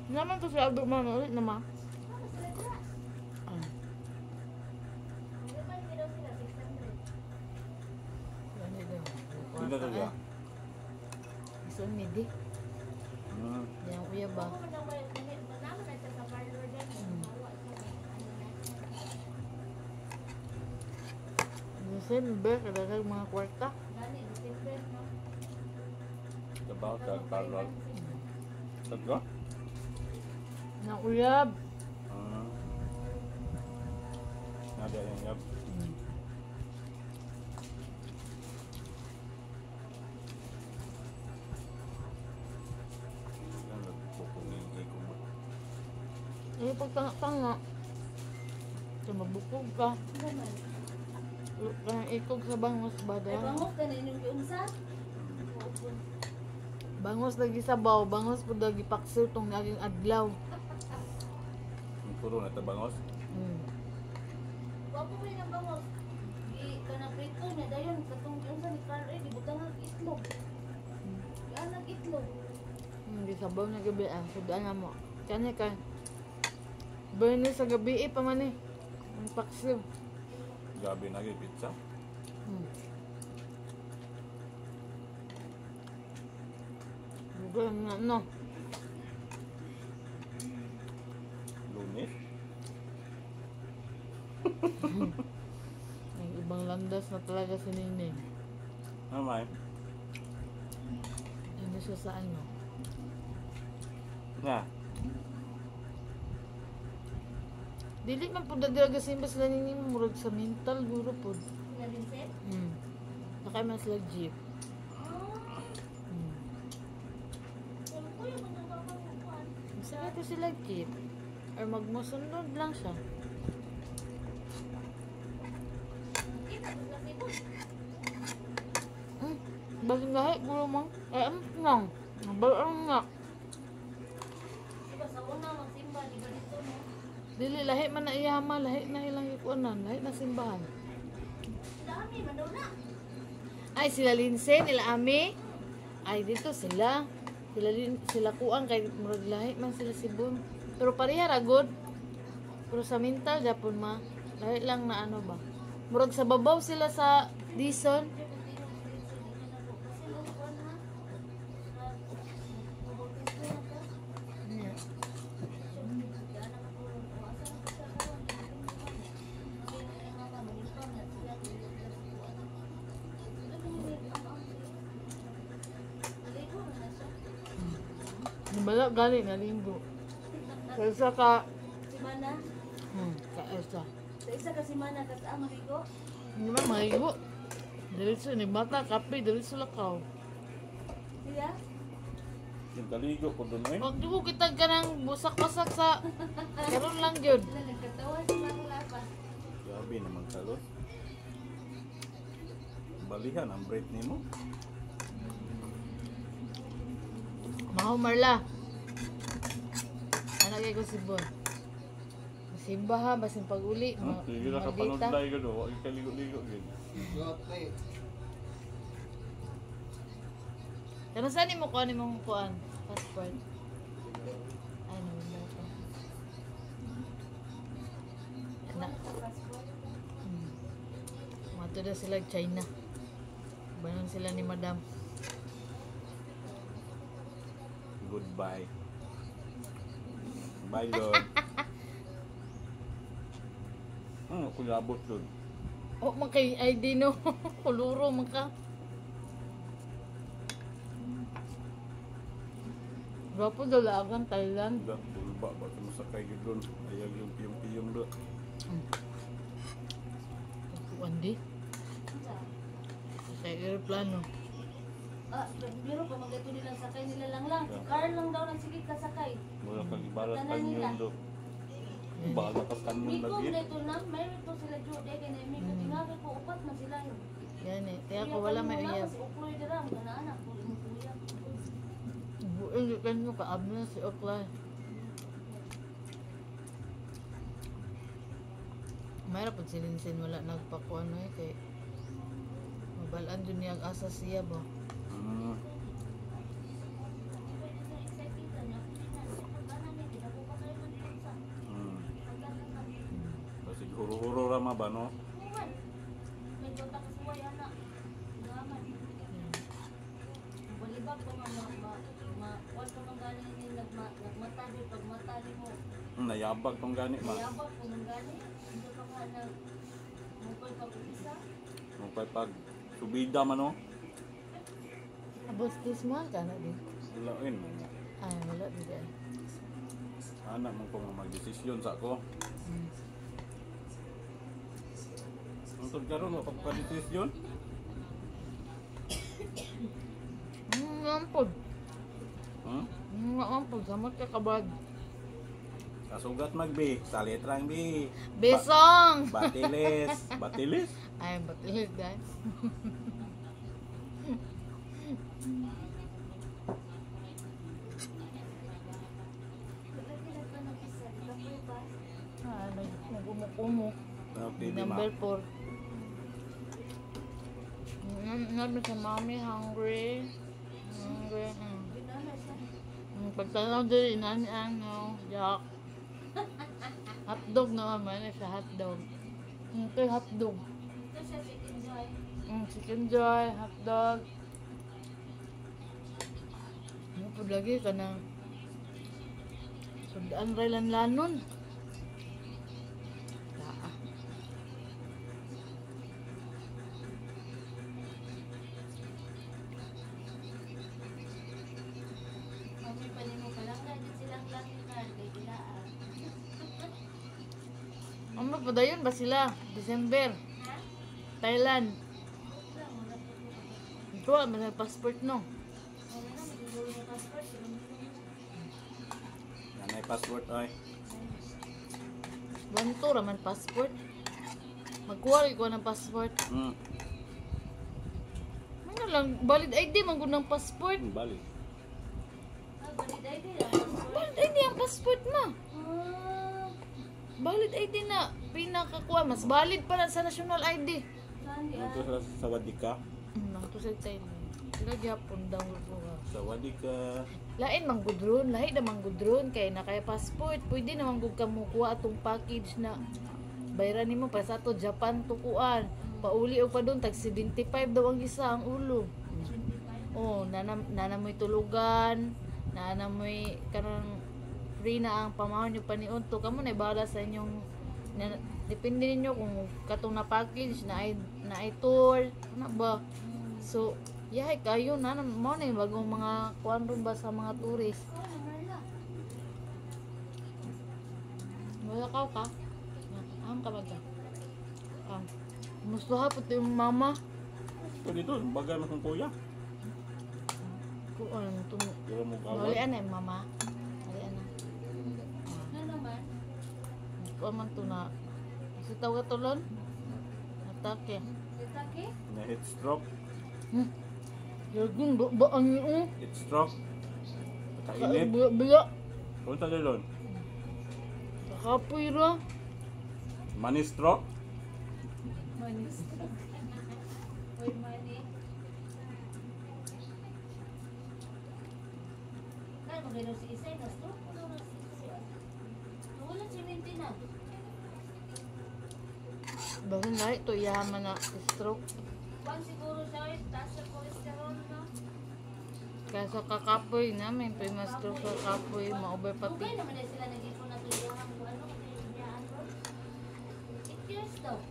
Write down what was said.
Naman to si Aldo man ulit naman. Hindi na siya. Isun midi. Yang kuya ba? Isun ba kada mga kwarta. About that parlor. Tatlo? Na uyab. Nada yang yap. Yan nagpupungin ko mo. Eh pagtanga-tanga. Ito mabukog ka. Kaya ikog sa bangos ba Ay, dahil? bangok ka na inyong giunsa? Bangos lagi sabaw, bangos po lagi paksiw tong naging adlaw. Ang puro na tabangos. Wapo ba yung bangok? Ka na prito niya, dayon, katong giunsa ni Carl, eh, gibutang ang itlog. Yan ang itlog. Hindi sabaw na gabi ah, sudan na mo. Kanya ka. Burn sa gabi pa man eh. Ang paksiw. Gabi na yung pizza. Lugar na no. Lunes. May ibang landas na talaga si Nining. Namay. Ano siya sa ano? Nga. Dili man po dagdaga simba sila Nining murag sa mental guro po. Na Vincent? Nakay man sila jeep. Wala ko yung magkakakuan. Sige to sila jeep. Or magmusunod lang siya. Kita ko sa sibot. Bakit lahi guro mo? Eh, nang. Nabalang nga. Diba sa una magsimba, di ba dito, no? Dili lahi man na iyama, lahi na ilang ikuanan, lahi na simbahan. Dami, man daw na. Ay, sila Lindsay, nila Ami. Ay, dito sila. Sila kuang kay murag lahi man sila Sibon. Pero pareha ra good. Pero sa mental japon ma, lahi lang na ano ba. Murag sa babaw sila sa Dison. Nabala gali na linggo. Kaysa ka, Si Mana. kaesa. Sa isa ka si Mana, kasama Rigo. Hindi man mahigo. Diretso ni bata, kape, diretso lakaw. Siya? Yung kaligo ko doon eh. Pag di ko kita ka ng busak-basak sa karon lang yun. Wala, nagkatawa si Mana Lapas. Gabi naman kalos. Balihan ang break ni mo. Maho Marla. Anak kay ko si Bon. Simba ha, basin pag-uli. Sige na kapanudlay ka doon. Huwag kaligo-ligo. Kano saan ni mo kuha ni mong kuhaan? Passport. Ay, nawala ko. Anak. Mato na sila China. Banon sila ni Madam. Goodbye. Bye, Lord. Kulabot doon. Oh, makay ID no. Kuluro man ka. Gwapo dalagan Thailand. Dah, bulba ba ito masakay yun doon. Ayaw yung piyong-piyong doon. Kuan di. Sa aeroplano. Pero pa magato nilang sakay nila lang. Si Carl lang daw nagsigit kasakay. Wala kang ibarat Tanan kanyon nila. doon. Bala ka kanyon Miko lagi. dito na, mayroon to sila Jude, kaya na Miko tinagay ko, upat man sila yun. Yan eh. Kaya ko wala may uyab. Si Ukloy dira, ang anak ko, yung kuya. Buong kan mo kaabno na si Oklay. Mayroon po si Linsin wala nagpakuan no eh. Kay mabalaan dun niya ang asa siya ba. ba, no? Kuman. May kota ka suway, anak. Gaman. Balibag ko nga wala ko nang galing ni nagmatali pagmatali mo. Nayabag tong gani, ma. Mayabak ko nang galing. Hindi pa ka nag mukol pa ko isa. Nung pag subida man, no? Abos mo ka na din. Ilain. Ay, wala din. Anak mo kung magdesisyon sa ako. Ang karon wa pagka-desisyon. Ngampod. Hmm? Ngampod. Samot ka kabag. Kasugat magbi, sa letrang bi. Besong! Batilis. Batilis? Ay, batilis guys. Lagi na ka nag isa. Kapoy ba? Nag-umok-umok. Okay, di ma. Number 4. Nabi sa mami, hungry. Hungry. Binana siya. Pagtanaw din, inani ano, Jack. Hotdog naman sa hotdog. Ito yung hotdog. Ito siya si Enjoy. Chicken joy, hotdog. Ano po lagi ka na sundaan ray lanlanon. Taa. Mami pa mo palang lagi silang lagi ka. Kay Gilaan. Ano pa dayon ba sila? December. Ha? Thailand. Wala mo na po. Ito, may passport no. Wala na, magigulong yung passport. Nanay passport ay. Banto raman passport. Magkuha ko ng passport. Ano lang, valid ID man gud ng passport. Balik. Ah, baliday din ang passport. Valid ID ang passport mo. Ah, Valid ID na pinakakuha. Mas valid pa na sa national ID. saan di Ito sa Sawadika. Nangto sa Thailand. Sila gyapon daw ko. Sawadika. Lain manggudron, lahi na manggudron kay na kay passport. Pwede naman gud ka mukuha atong package na bayaran nimo para sa ato Japan tukuan. Pauli og pa doon tag 75 daw ang isa ang ulo. Oh, nana mo'y tulugan, nana mo'y kanang free na ang pamahon nyo paniunto. Kamo na bahala sa inyong depende ninyo kung katong na package na ay tour, ano ba? So, yahay kayo na mo na yung bagong mga kuan ron ba sa mga tourist. Oh, Marla. Wala ka? Ang ka ba ka? Gusto ha puti yung mama. Ito dito, bagay mo kong kuya. Kuan ito. Kira mo Mali kawal. ana yung mama. Mali ana. Ano naman? Kuan man to na. Kasi tawag tulon. Atake. Ditake? Na heat stroke. Yagun ba ang yung Heat stroke. Kainit. bila. Kung sa lilon. Kapoy ra. Money stroke. Manis. Uy, money. Kaya magano si Isay na stroke. Wala na si Isay. Wala si Minty na. Bago na ito yaman na stroke. Bang siguro siya ay taas sa cholesterol na. Kaya sa kakapoy namin, pa mas stroke sa kakapoy, ma-over pati. Dugay naman na sila nag-ipon na tuyahan kung ano kasi yung biyaan ko. 8 years daw.